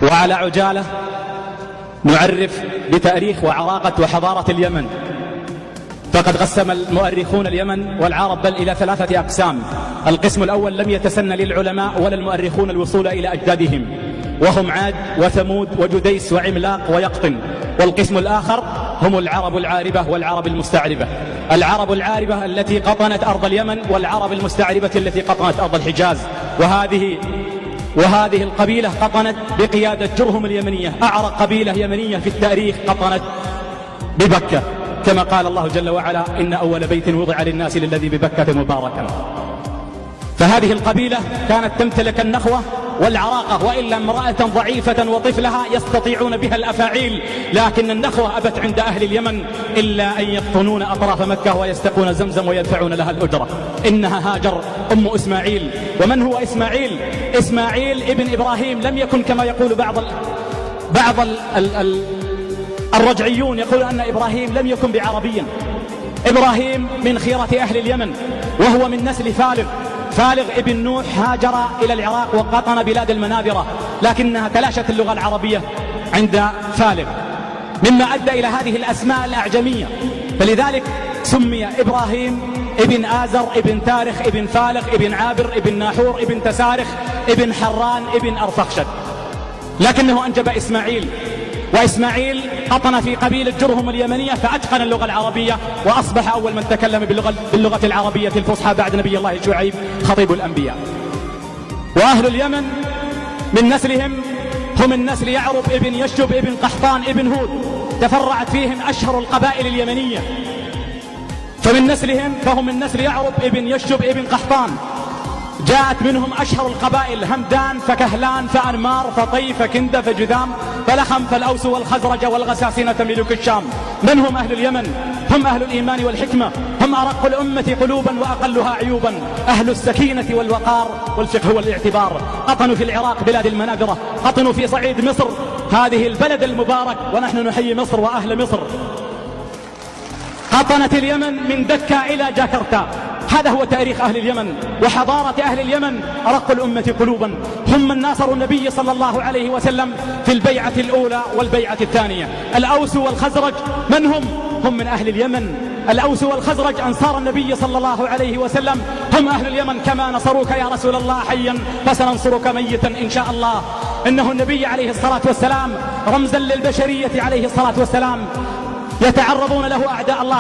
وعلى عجالة نعرف بتاريخ وعراقة وحضارة اليمن. فقد قسم المؤرخون اليمن والعرب بل إلى 3 أقسام. القسم الأول لم يتسنى للعلماء ولا المؤرخون الوصول إلى أجدادهم، وهم عاد وثمود وجديس وعملاق ويقطن. والقسم الآخر هم العرب العاربة والعرب المستعربة. العرب العاربة التي قطنت أرض اليمن، والعرب المستعربة التي قطنت أرض الحجاز. وهذه القبيلة قطنت بقيادة جرهم اليمنية، أعرق قبيلة يمنية في التاريخ قطنت ببكة، كما قال الله جل وعلا: إن أول بيت وضع للناس للذي ببكة مباركا. فهذه القبيلة كانت تمتلك النخوة والعراقة، وإلا امرأة ضعيفة وطفلها يستطيعون بها الأفاعيل، لكن النخوة أبت عند أهل اليمن إلا أن يقطنون أطراف مكة ويستقون زمزم ويدفعون لها الأجرة. إنها هاجر أم إسماعيل. ومن هو إسماعيل؟ إسماعيل ابن إبراهيم. لم يكن كما يقول بعض الرجعيون، يقول أن إبراهيم لم يكن بعربيا. إبراهيم من خيرة أهل اليمن، وهو من نسل فالغ ابن نوح. هاجر إلى العراق وقطن بلاد المنابرة، لكنها تلاشت اللغة العربية عند فالغ، مما أدى إلى هذه الأسماء الأعجمية. فلذلك سمي إبراهيم ابن آزر ابن تارخ ابن فالغ ابن عابر ابن ناحور ابن تسارخ ابن حران ابن أرفخشد. لكنه أنجب إسماعيل، وإسماعيل قطن في قبيلة جرهم اليمنية، فأتقن اللغة العربية، وأصبح أول من تكلم باللغة العربية الفصحى بعد نبي الله شعيب خطيب الأنبياء. وأهل اليمن من نسلهم هم النسل يعرب ابن يشجب ابن قحطان ابن هود، تفرعت فيهم أشهر القبائل اليمنية. فهم من نسل يعرب ابن يشجب ابن قحطان، جاءت منهم أشهر القبائل: همدان فكهلان فأنمار فطي فكندة فجذام فلخم فالأوس والخزرج والغساسنة ملوك الشام. من هم أهل اليمن؟ هم أهل الإيمان والحكمة، هم أرق الأمة قلوبا وأقلها عيوبا، أهل السكينة والوقار والفقه والاعتبار. قطنوا في العراق بلاد المنابرة، قطنوا في صعيد مصر هذه البلد المبارك، ونحن نحيي مصر وأهل مصر. قطنت اليمن من دكا إلى جاكرتا. هذا هو تاريخ أهل اليمن وحضارة أهل اليمن، أرق الأمة قلوبا. هم من ناصروا النبي صلى الله عليه وسلم في البيعة الأولى والبيعة الثانية. الأوس والخزرج من هم؟ هم من أهل اليمن. الأوس والخزرج أنصار النبي صلى الله عليه وسلم، هم أهل اليمن. كما نصروك يا رسول الله حيا فسننصرك ميتا إن شاء الله. إنه النبي عليه الصلاة والسلام رمزا للبشرية عليه الصلاة والسلام، يتعرضون له أعداء الله